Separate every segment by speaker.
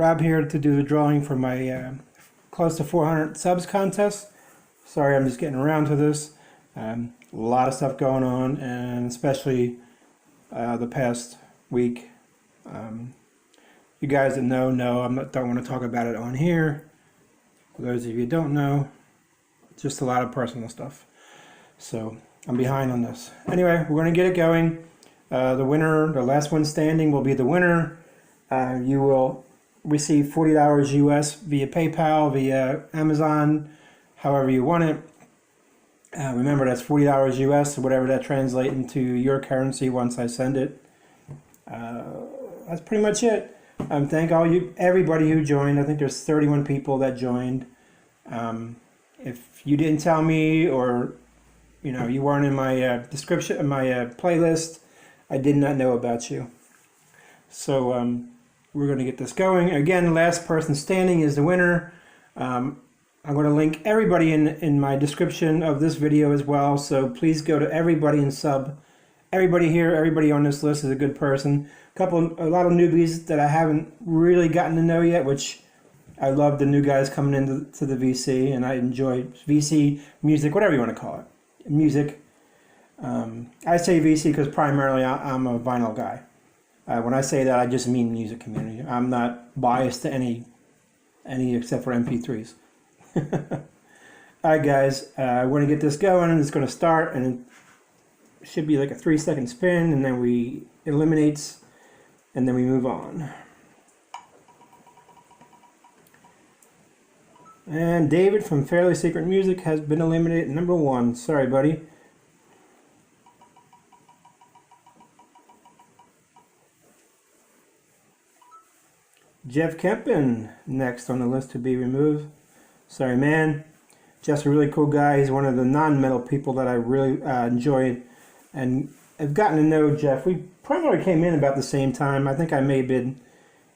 Speaker 1: Rob here to do the drawing for my close to 400 subs contest. Sorry, I'm just getting around to this. A lot of stuff going on, and especially the past week. You guys that know, don't want to talk about it on here. For those of you who don't know, just a lot of personal stuff. So I'm behind on this. Anyway, we're going to get it going. The winner, the last one standing, will be the winner. You will receive $40 US via PayPal, via Amazon, however you want it. Remember, that's $40 US, whatever that translates into your currency once I send it. That's pretty much it. Thank everybody who joined. I think there's 31 people that joined. If you didn't tell me, or you weren't in my description, in my playlist, I did not know about you. So we're going to get this going. Again, last person standing is the winner. I'm going to link everybody in my description of this video as well. So please go to everybody and sub. Everybody here, everybody on this list is a good person. A lot of newbies that I haven't really gotten to know yet, which I love the new guys coming into the VC, and I enjoy VC music, whatever you want to call it. Music. I say VC because primarily I'm a vinyl guy. When I say that, I just mean music community. I'm not biased to any except for MP3s. Alright guys, we're going to get this going, and it's going to start, and it should be like a 3-second spin, and then it eliminates, and then we move on. And David from Fairly Secret Music has been eliminated number 1. Sorry, buddy. Jeff Kempin next on the list to be removed. Sorry, man. Jeff's a really cool guy. He's one of the non-metal people that I really enjoyed, and I've gotten to know Jeff. We probably came in about the same time. I think I may have been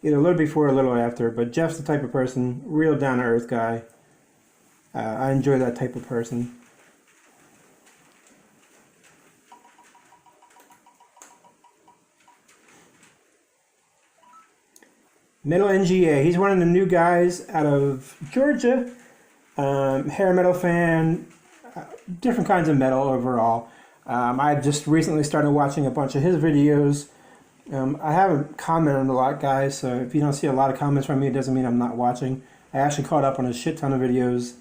Speaker 1: either a little before or a little after, but Jeff's the type of person, real down-to-earth guy. I enjoy that type of person. MetalNGA, he's one of the new guys out of Georgia. Hair metal fan, different kinds of metal overall. I just recently started watching a bunch of his videos. I haven't commented a lot, guys, so if you don't see a lot of comments from me, it doesn't mean I'm not watching. I actually caught up on a shit ton of videos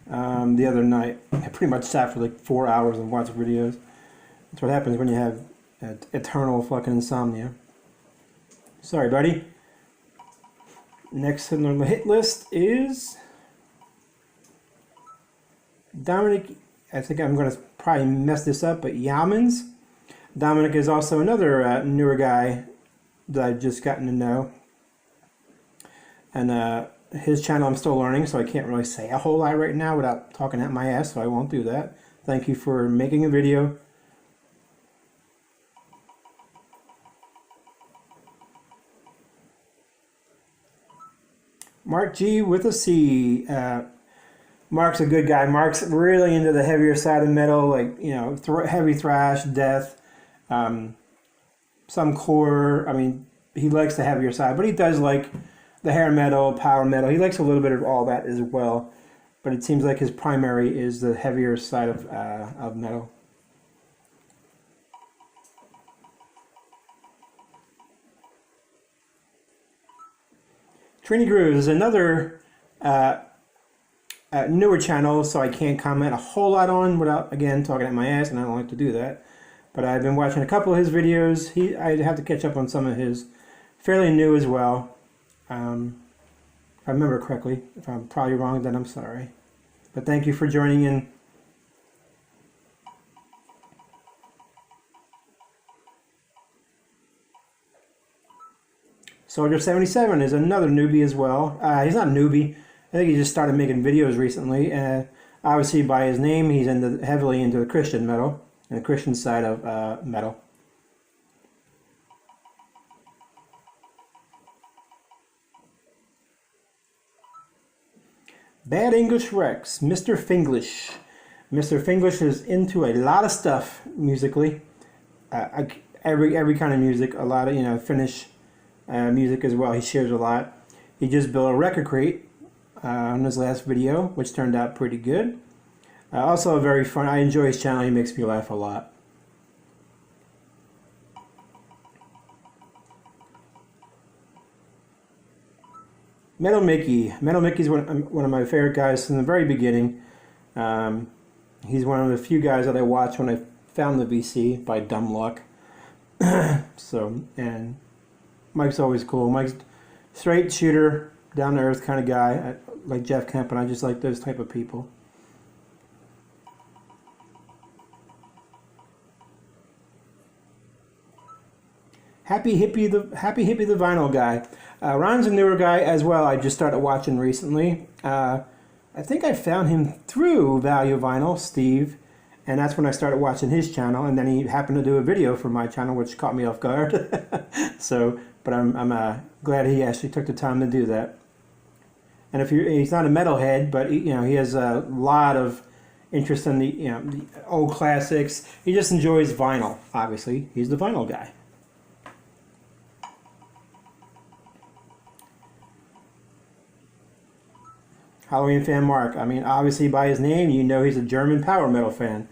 Speaker 1: the other night. I pretty much sat for like 4 hours and watched videos. That's what happens when you have eternal fucking insomnia. Sorry, buddy. Next on the hit list is Dominic, I think I'm going to probably mess this up, but Yeomans. Dominic is also another newer guy that I've just gotten to know. And his channel I'm still learning, so I can't really say a whole lot right now without talking at my ass, so I won't do that. Thank you for making a video. Marc G with a C. Marc's a good guy. Marc's really into the heavier side of metal, like, heavy thrash, death, some core. I mean, he likes the heavier side, but he does like the hair metal, power metal. He likes a little bit of all that as well, but it seems like his primary is the heavier side of metal. TRINI Grooves is another newer channel, so I can't comment a whole lot on without, again, talking at my ass, and I don't like to do that. But I've been watching a couple of his videos. I have to catch up on some of his. Fairly new as well. If I remember correctly. If I'm probably wrong, then I'm sorry. But thank you for joining in. Soldier77 is another newbie as well. He's not a newbie. I think he just started making videos recently. Obviously, by his name, he's heavily into the Christian metal and the Christian side of metal. Bad English Rex, Mr. Finglish. Mr. Finglish is into a lot of stuff musically. Every kind of music, a lot of Finnish music as well. He shares a lot. He just built a record crate on his last video, which turned out pretty good. Also very fun. I enjoy his channel. He makes me laugh a lot. MetalMickey. MetalMickey's one of my favorite guys from the very beginning. He's one of the few guys that I watched when I found the VC by dumb luck. So, and Mike's always cool. Mike's straight shooter, down to earth kind of guy, like Jeff Kempin. I just like those type of people. Happyhippy the Vinyl Guy. Ron's a newer guy as well. I just started watching recently. I think I found him through Value Vinyl, Steve, and that's when I started watching his channel. And then he happened to do a video for my channel, which caught me off guard. So, but I'm glad he actually took the time to do that. And if he's not a metalhead, but he has a lot of interest in the old classics. He just enjoys vinyl. Obviously, he's the vinyl guy. Helloween Fan Mark. I mean, obviously by his name, you know he's a German power metal fan.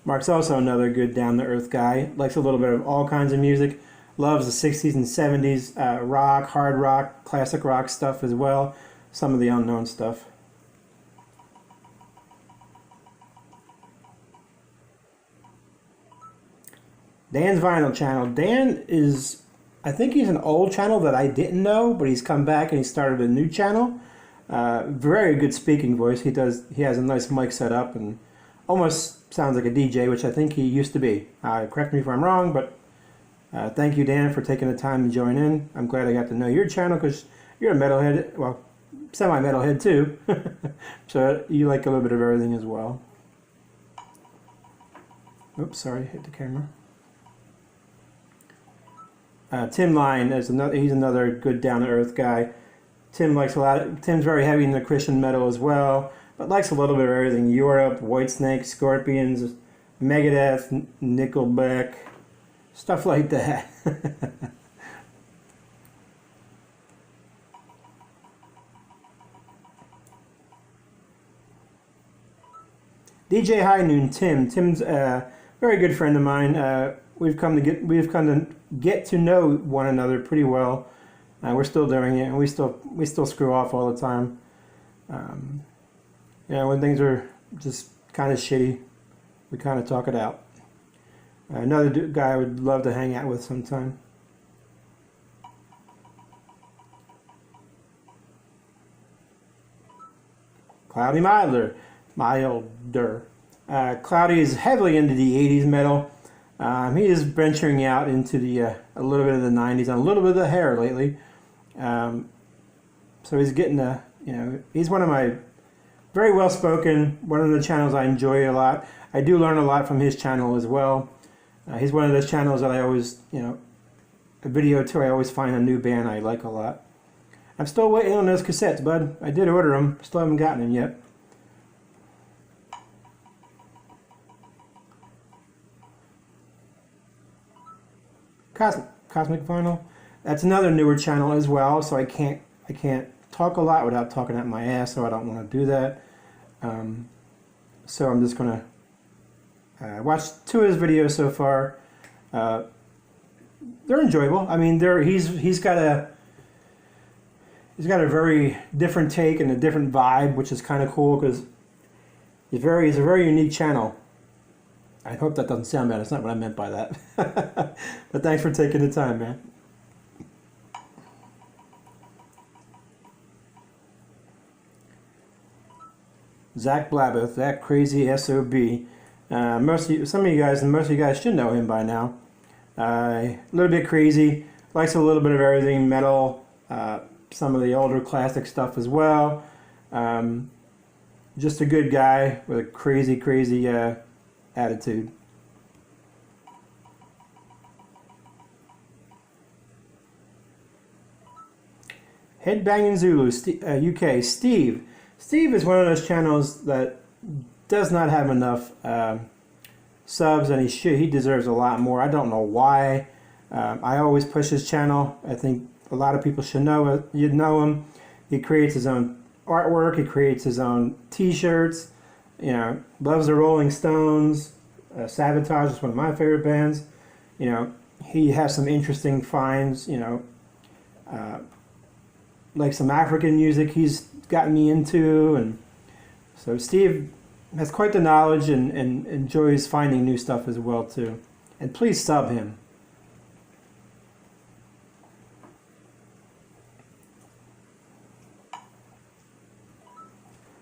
Speaker 1: Mark's also another good down-to-earth guy. Likes a little bit of all kinds of music. Loves the 60s and 70s rock, hard rock, classic rock stuff as well. Some of the unknown stuff. Dan's Vinyl channel. Dan is, I think he's an old channel that I didn't know, but he's come back and he started a new channel. Very good speaking voice. He has a nice mic set up and almost sounds like a DJ, which I think he used to be. Correct me if I'm wrong, but thank you, Dan, for taking the time to join in. I'm glad I got to know your channel because you're a metalhead, well, semi-metalhead too. So you like a little bit of everything as well. Oops, sorry, hit the camera. Tim Line is he's another good down-to-earth guy. Tim likes a lot. Tim's very heavy in the Christian metal as well, but likes a little bit of everything: Europe, Whitesnake, Scorpions, Megadeth, Nickelback, stuff like that. DJ Highnoon, Tim's a very good friend of mine. We've come to get to know one another pretty well. We're still doing it, and we still screw off all the time. When things are just kind of shitty, we kind of talk it out. Another guy I would love to hang out with sometime. Cloudy Milder. Cloudy is heavily into the 80s metal. He is venturing out into the a little bit of the 90s and a little bit of the hair lately. So he's getting he's one of my very well spoken, one of the channels I enjoy a lot. I do learn a lot from his channel as well. He's one of those channels that I always, a video too, I always find a new band I like a lot. I'm still waiting on those cassettes, bud. I did order them, still haven't gotten them yet. CosmicVinyl. That's another newer channel as well, so I can't talk a lot without talking out my ass, so I don't want to do that. So I'm just gonna watch 2 of his videos so far. They're enjoyable. I mean, he's got a very different take and a different vibe, which is kind of cool because he's a very unique channel. I hope that doesn't sound bad. That's not what I meant by that. But thanks for taking the time, man. Zach Blabbeth, that crazy SOB. Some of you guys should know him by now. A little bit crazy, likes a little bit of everything, metal, some of the older classic stuff as well. Just a good guy with a crazy attitude. Headbanging Zulu UK. Steve is one of those channels that does not have enough subs, and he deserves a lot more. I don't know why. I always push his channel. I think a lot of people should know it. You'd know him. He creates his own artwork. He creates his own T-shirts. You know, loves the Rolling Stones. Sabotage is one of my favorite bands. You know, he has some interesting finds. You know, like some African music he's gotten me into, and so Steve has quite the knowledge and enjoys finding new stuff as well too. And please sub him.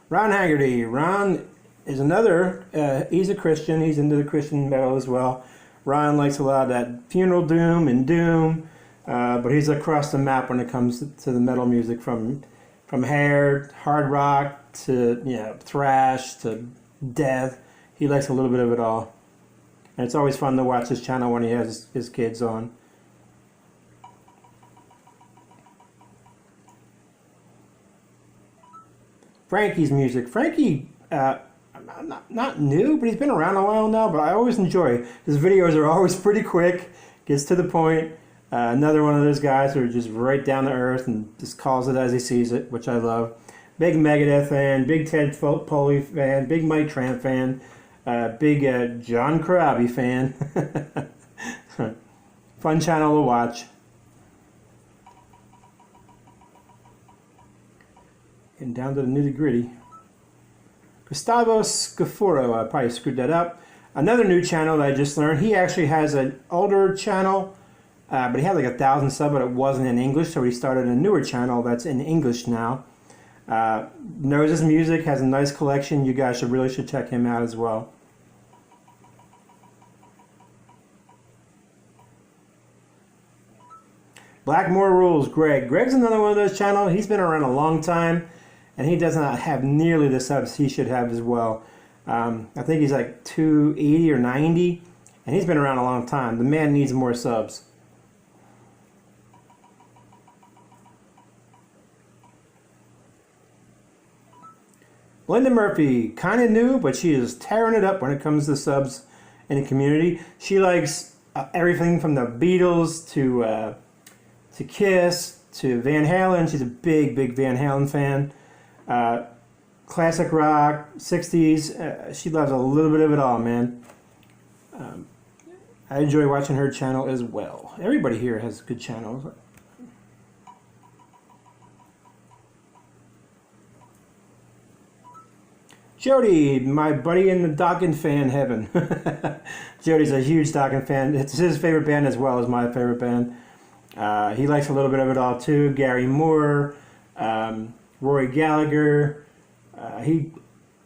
Speaker 1: Ron Haggerty. Ron is another, he's a Christian. He's into the Christian metal as well. Ron likes a lot of that funeral doom and doom, but he's across the map when it comes to the metal music, from hard rock to, you know, thrash to death. He likes a little bit of it all. And it's always fun to watch his channel when he has his kids on. Frankie's music. Frankie, not new, but he's been around a while now, but I always enjoy. His videos are always pretty quick, gets to the point. Another one of those guys who are just right down to earth and just calls it as he sees it, which I love. Big Megadeth fan, big Ted Foley fan, big Mike Tramp fan, big John Corabi fan. Fun channel to watch. And down to the nitty-gritty. Gustavo Scafuro, I probably screwed that up. Another new channel that I just learned. He actually has an older channel, but he had like 1,000 subs, but it wasn't in English, so he started a newer channel that's in English now. Knows his music, has a nice collection. You guys should check him out as well. BlackmoreRules, Greg. Greg's another one of those channels. He's been around a long time, and he does not have nearly the subs he should have as well. I think he's like 280 or 90, and he's been around a long time. The man needs more subs. Melinda Murphy, kind of new, but she is tearing it up when it comes to subs in the community. She likes everything from the Beatles to Kiss to Van Halen. She's a big Van Halen fan. Classic rock, 60s. She loves a little bit of it all, man. I enjoy watching her channel as well. Everybody here has good channels. Jody, my buddy in the Dokken fan heaven. Jody's a huge Dokken fan. It's his favorite band as well as my favorite band. He likes a little bit of it all too. Gary Moore, Rory Gallagher. He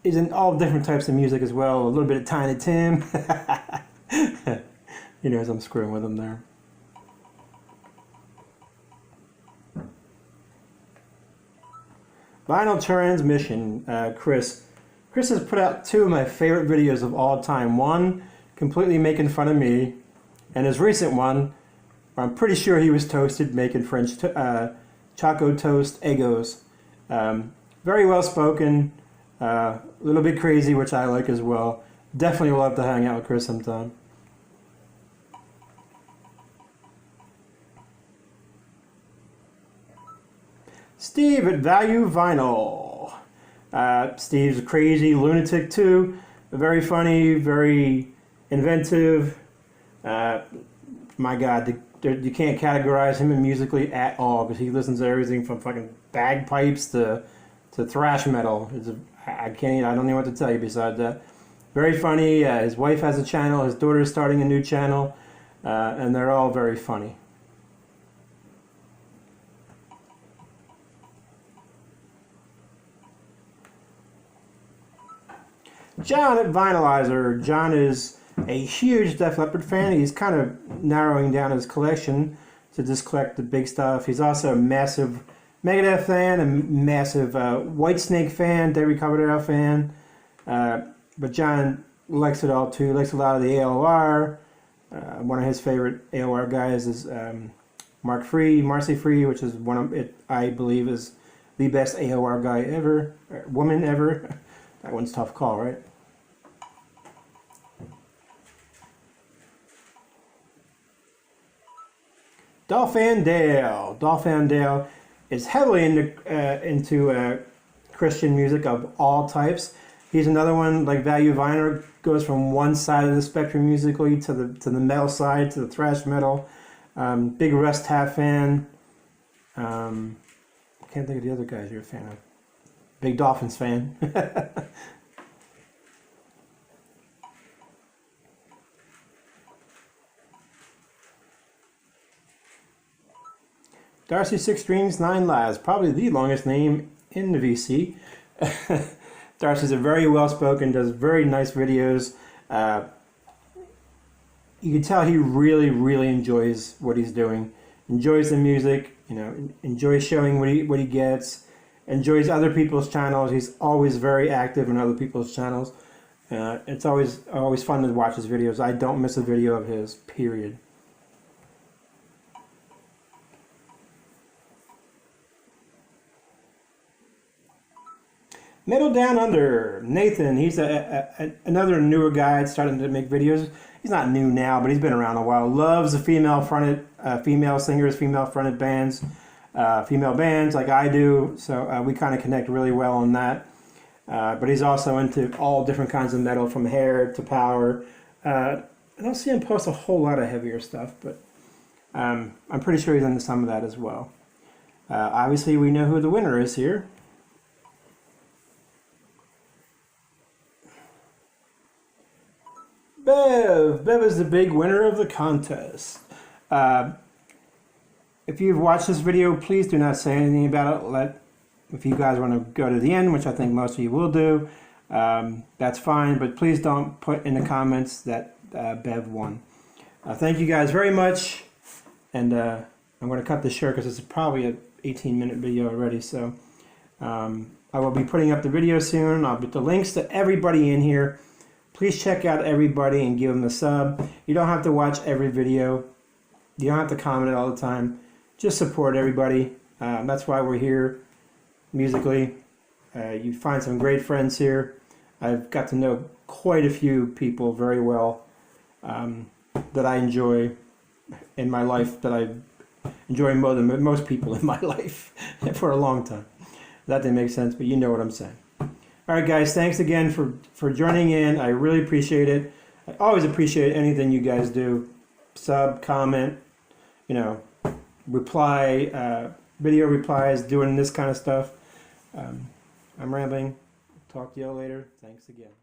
Speaker 1: is in all different types of music as well. A little bit of Tiny Tim. He knows I'm screwing with him there. Vinyl Transmission, Chris. Chris has put out two of my favorite videos of all time. One, completely making fun of me, and his recent one, I'm pretty sure he was toasted, making French Choco Toast Eggos. Very well spoken, a little bit crazy, which I like as well. Definitely will love to hang out with Chris sometime. Steve at Value Vinyl. Steve's a crazy lunatic too. Very funny, very inventive. My God, you can't categorize him musically at all, because he listens to everything from fucking bagpipes to thrash metal. I don't know what to tell you besides that. Very funny. His wife has a channel. His daughter's starting a new channel, and they're all very funny. John at Vinylizer. John is a huge Def Leppard fan. He's kind of narrowing down his collection to just collect the big stuff. He's also a massive Megadeth fan, a massive Whitesnake fan, David Coverdale fan. But John likes it all too. He likes a lot of the AOR. One of his favorite AOR guys is Marcy Free, which is one of it, I believe, is the best AOR guy ever, woman ever. That one's a tough call, right? Dolfandale. Dolfandale is heavily into Christian music of all types. He's another one, like Value Viner, goes from one side of the spectrum musically to the metal side, to the thrash metal. Big Russ Taff fan. Can't think of the other guys you're a fan of. Big Dolphins fan. Darcy 6 Streams 9 Lives, probably the longest name in the VC. Darcy's a very well spoken, does very nice videos. You can tell he really enjoys what he's doing, enjoys the music, you know, enjoys showing what he gets, enjoys other people's channels. He's always very active in other people's channels. It's always fun to watch his videos. I don't miss a video of his, period. Metal Down Under, Nathan, he's another newer guy starting to make videos. He's not new now, but he's been around a while. Loves the female singers, female-fronted bands, female bands like I do. So we kind of connect really well on that. But he's also into all different kinds of metal, from hair to power. I don't see him post a whole lot of heavier stuff, but I'm pretty sure he's into some of that as well. Obviously, we know who the winner is here. Bev is the big winner of the contest. If you've watched this video, please do not say anything about it. If you guys want to go to the end, which I think most of you will do, that's fine, but please don't put in the comments that Bev won. Thank you guys very much, and I'm going to cut this short because it's probably an 18-minute video already, so I will be putting up the video soon. I'll put the links to everybody in here. Please check out everybody and give them a sub. You don't have to watch every video. You don't have to comment all the time. Just support everybody. That's why we're here musically. You find some great friends here. I've got to know quite a few people very well that I enjoy in my life, that I enjoy more than most people in my life for a long time. That didn't make sense, but you know what I'm saying. All right, guys, thanks again for joining in. I really appreciate it. I always appreciate anything you guys do. Sub, comment, you know, reply, video replies, doing this kind of stuff. I'm rambling. Talk to y'all later. Thanks again.